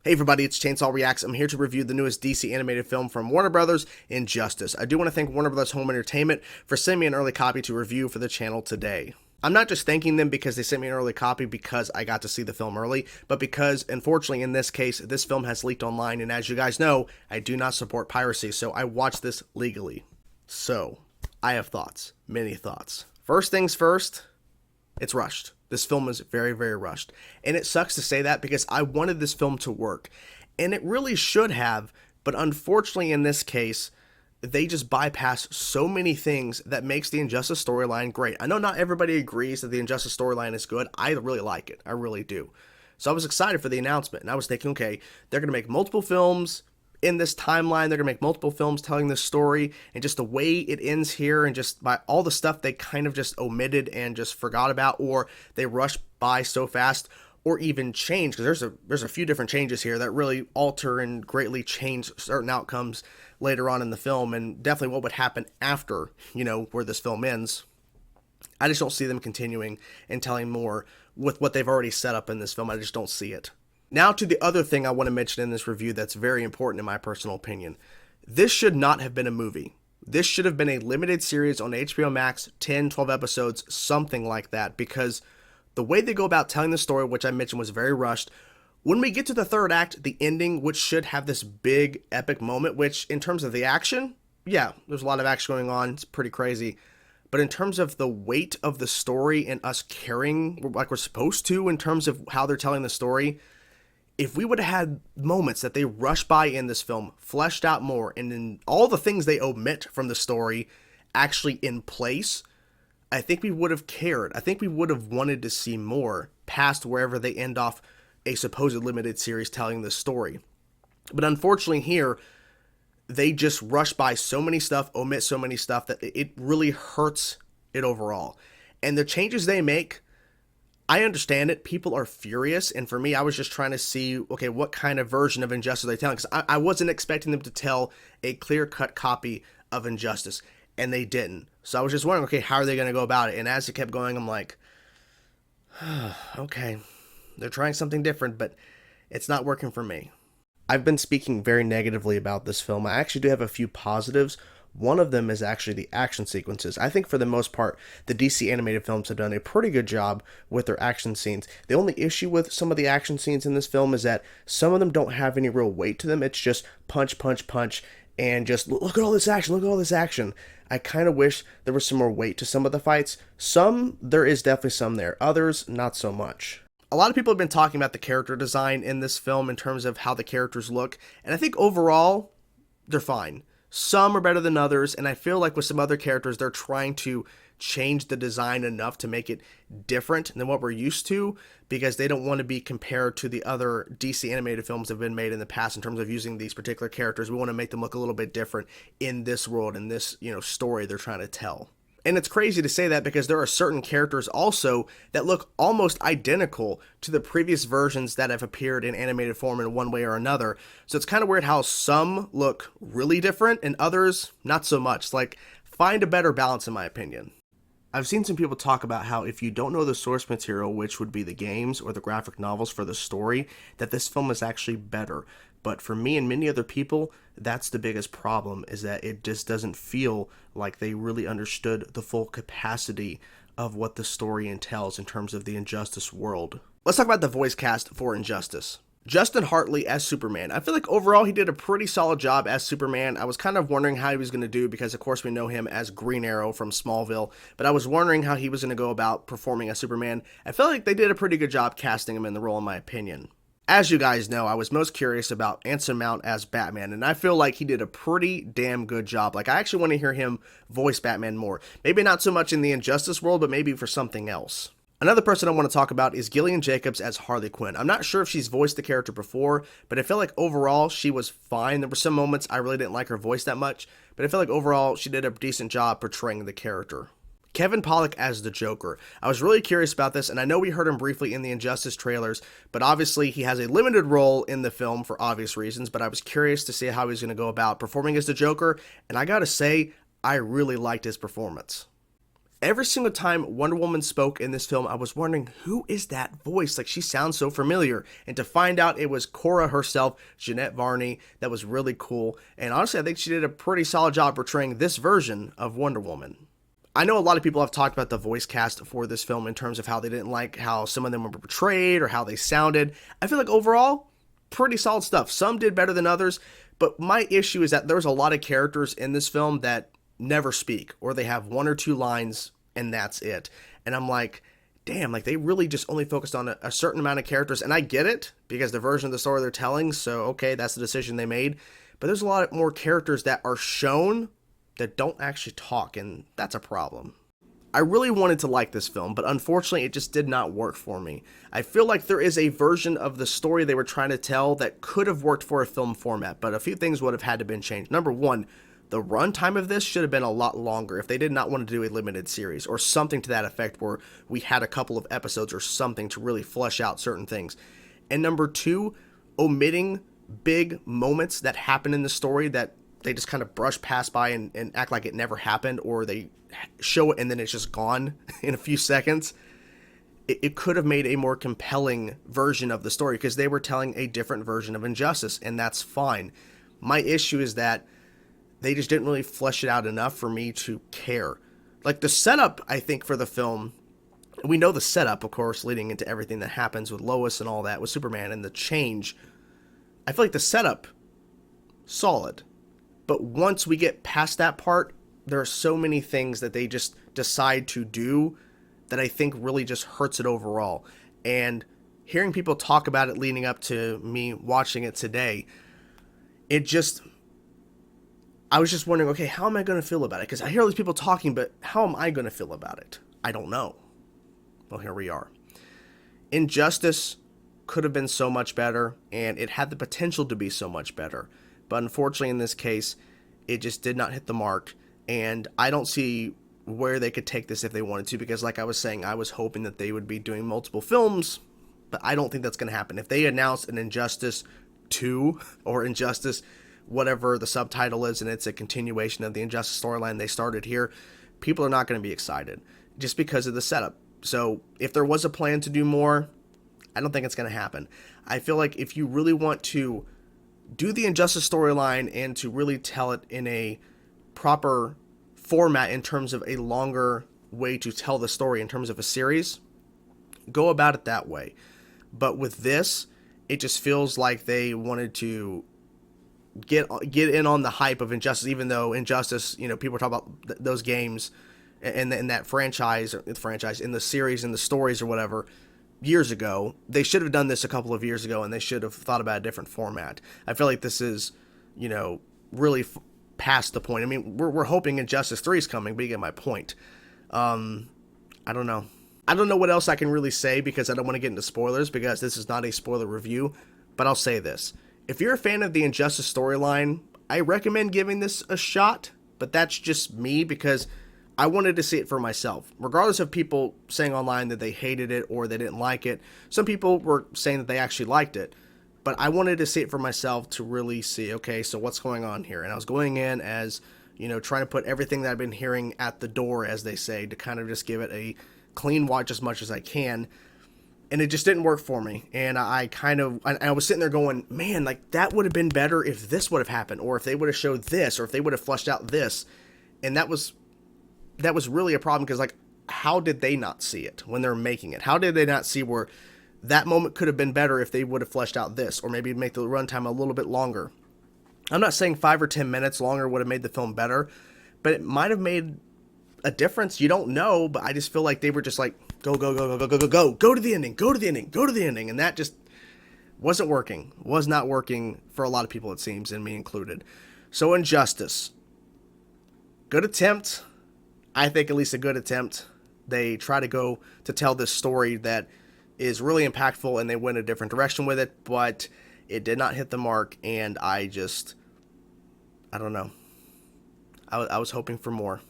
Hey everybody, it's Chainsaw Reacts. I'm here to review the newest DC animated film from Warner Brothers, Injustice. I do want to thank Warner Brothers Home Entertainment for sending me an early copy to review for the channel today. I'm not just thanking them because they sent me an early copy because I got to see the film early, but because, unfortunately in this case, this film has leaked online, and as you guys know, I do not support piracy, so I watched this legally. So, I have thoughts. Many thoughts. First things first, it's rushed. This film is very, very rushed. And it sucks to say that because I wanted this film to work. And it really should have, but unfortunately in this case, they just bypass so many things that makes the Injustice storyline great. I know not everybody agrees that the Injustice storyline is good. I really like it. I really do. So I was excited for the announcement, and I was thinking, okay, they're going to make multiple films in this timeline. They're going to make multiple films telling this story, and just the way it ends here, and just by all the stuff they kind of just omitted and just forgot about, or they rushed by so fast, or even change, because there's a few different changes here that really alter and greatly change certain outcomes later on in the film, and definitely what would happen after, where this film ends. I just don't see them continuing and telling more with what they've already set up in this film. I just don't see it. Now to the other thing I want to mention in this review that's very important in my personal opinion. This should not have been a movie. This should have been a limited series on HBO Max, 10, 12 episodes, something like that, because the way they go about telling the story, which I mentioned was very rushed, when we get to the third act, the ending, which should have this big epic moment, which in terms of the action, yeah, there's a lot of action going on, it's pretty crazy. But in terms of the weight of the story and us caring like we're supposed to in terms of how they're telling the story, if we would have had moments that they rush by in this film, fleshed out more, and then all the things they omit from the story actually in place, I think we would have cared. I think we would have wanted to see more past wherever they end off a supposed limited series telling this story. But unfortunately here, they just rush by so many stuff, omit so many stuff that it really hurts it overall. And the changes they make, I understand it. People are furious. And for me, I was just trying to see, okay, what kind of version of Injustice are they telling? Because I wasn't expecting them to tell a clear-cut copy of Injustice. And they didn't. So I was just wondering, okay, how are they going to go about it? And as it kept going, I'm like, okay, they're trying something different, but it's not working for me. I've been speaking very negatively about this film. I actually do have a few positives. One of them is actually the action sequences. I think for the most part, the DC animated films have done a pretty good job with their action scenes. The only issue with some of the action scenes in this film is that some of them don't have any real weight to them. It's just punch, punch, punch, and just look at all this action, look at all this action. I kind of wish there was some more weight to some of the fights. Some, there is definitely some there. Others, not so much. A lot of people have been talking about the character design in this film in terms of how the characters look, and I think overall, they're fine. Some are better than others, and I feel like with some other characters, they're trying to change the design enough to make it different than what we're used to, because they don't want to be compared to the other DC animated films that have been made in the past in terms of using these particular characters. We want to make them look a little bit different in this world, in this, story they're trying to tell. And it's crazy to say that because there are certain characters also that look almost identical to the previous versions that have appeared in animated form in one way or another. So it's kind of weird how some look really different and others not so much. Like, find a better balance in my opinion. I've seen some people talk about how if you don't know the source material, which would be the games or the graphic novels for the story, that this film is actually better. But for me and many other people, that's the biggest problem, is that it just doesn't feel like they really understood the full capacity of what the story entails in terms of the Injustice world. Let's talk about the voice cast for Injustice. Justin Hartley as Superman. I feel like overall he did a pretty solid job as Superman. I was kind of wondering how he was going to do because of course we know him as Green Arrow from Smallville, but I was wondering how he was going to go about performing as Superman. I felt like they did a pretty good job casting him in the role in my opinion. As you guys know, I was most curious about Anson Mount as Batman, and I feel like he did a pretty damn good job. Like, I actually want to hear him voice Batman more. Maybe not so much in the Injustice world, but maybe for something else. Another person I want to talk about is Gillian Jacobs as Harley Quinn. I'm not sure if she's voiced the character before, but I feel like overall she was fine. There were some moments I really didn't like her voice that much, but I feel like overall she did a decent job portraying the character. Kevin Pollak as the Joker. I was really curious about this, and I know we heard him briefly in the Injustice trailers, but obviously he has a limited role in the film for obvious reasons, but I was curious to see how he's going to go about performing as the Joker, and I gotta say, I really liked his performance. Every single time Wonder Woman spoke in this film, I was wondering, who is that voice? Like, she sounds so familiar. And to find out it was Cora herself, Jeanette Varney, that was really cool. And honestly, I think she did a pretty solid job portraying this version of Wonder Woman. I know a lot of people have talked about the voice cast for this film in terms of how they didn't like how some of them were portrayed or how they sounded. I feel like overall, pretty solid stuff. Some did better than others, but my issue is that there's a lot of characters in this film that never speak, or they have one or two lines and that's it. And I'm like, damn, like they really just only focused on a certain amount of characters. And I get it because the version of the story they're telling, so okay, that's the decision they made. But there's a lot more characters that are shown that don't actually talk, and that's a problem. I really wanted to like this film, but unfortunately it just did not work for me. I feel like there is a version of the story they were trying to tell that could have worked for a film format, but a few things would have had to been changed. Number one, the runtime of this should have been a lot longer if they did not want to do a limited series or something to that effect where we had a couple of episodes or something to really flesh out certain things. And number two, omitting big moments that happen in the story that they just kind of brush past by and act like it never happened, or they show it and then it's just gone in a few seconds. It could have made a more compelling version of the story because they were telling a different version of Injustice, and that's fine. My issue is that they just didn't really flesh it out enough for me to care. Like the setup, I think, for the film, we know the setup, of course, leading into everything that happens with Lois and all that, with Superman and the change. I feel like the setup, solid. But once we get past that part, there are so many things that they just decide to do that I think really just hurts it overall. And hearing people talk about it leading up to me watching it today, I was just wondering, okay, how am I going to feel about it? Because I hear all these people talking, but how am I going to feel about it? I don't know. Well, here we are. Injustice could have been so much better, and it had the potential to be so much better. But unfortunately, in this case, it just did not hit the mark. And I don't see where they could take this if they wanted to, because like I was saying, I was hoping that they would be doing multiple films, but I don't think that's going to happen. If they announce an Injustice 2 or Injustice, whatever the subtitle is, and it's a continuation of the Injustice storyline they started here, people are not going to be excited just because of the setup. So if there was a plan to do more, I don't think it's going to happen. I feel like if you really want to do the Injustice storyline and to really tell it in a proper format in terms of a longer way to tell the story in terms of a series, go about it that way. But with this, it just feels like they wanted to get in on the hype of Injustice, even though Injustice, people talk about those games and in that franchise, in the series, in the stories or whatever, years ago. They should have done this a couple of years ago, and they should have thought about a different format. I feel like this is, really past the point. I mean, we're hoping Injustice 3 is coming, but you get my point. I don't know. I don't know what else I can really say because I don't want to get into spoilers because this is not a spoiler review, but I'll say this. If you're a fan of the Injustice storyline, I recommend giving this a shot, but that's just me because I wanted to see it for myself. Regardless of people saying online that they hated it or they didn't like it, some people were saying that they actually liked it, but I wanted to see it for myself to really see, okay, so what's going on here? And I was going in as, trying to put everything that I've been hearing at the door, as they say, to kind of just give it a clean watch as much as I can. And it just didn't work for me. And I was sitting there going, man, like that would have been better if this would have happened, or if they would have showed this, or if they would have fleshed out this. And that was really a problem because, like, how did they not see it when they're making it? How did they not see where that moment could have been better if they would have fleshed out this, or maybe make the runtime a little bit longer? I'm not saying 5 or 10 minutes longer would have made the film better, but it might have made a difference. You don't know, but I just feel like they were just like, go to the ending, and that just was not working for a lot of people, it seems, and me included. So Injustice, good attempt. I think at least a good attempt. They try to go to tell this story that is really impactful, and they went a different direction with it, but it did not hit the mark, and I don't know. I was hoping for more.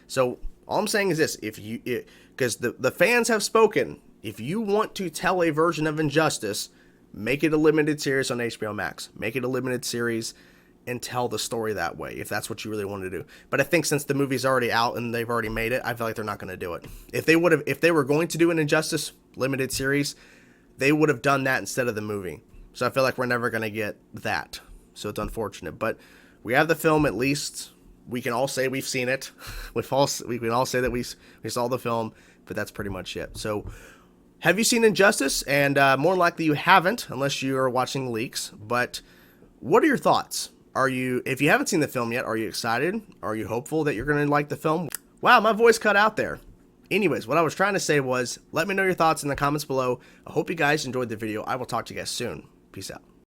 So all I'm saying is this, because the fans have spoken, if you want to tell a version of Injustice, make it a limited series on HBO Max. Make it a limited series and tell the story that way, if that's what you really want to do. But I think since the movie's already out and they've already made it, I feel like they're not going to do it. If they were going to do an Injustice limited series, they would have done that instead of the movie. So I feel like we're never going to get that. So it's unfortunate. But we have the film at least. We can all say we've seen it. We can all say that we saw the film, but that's pretty much it. So have you seen Injustice? And more likely you haven't, unless you are watching leaks. But what are your thoughts? If you haven't seen the film yet, are you excited? Are you hopeful that you're going to like the film? Wow, my voice cut out there. Anyways, what I was trying to say was, let me know your thoughts in the comments below. I hope you guys enjoyed the video. I will talk to you guys soon. Peace out.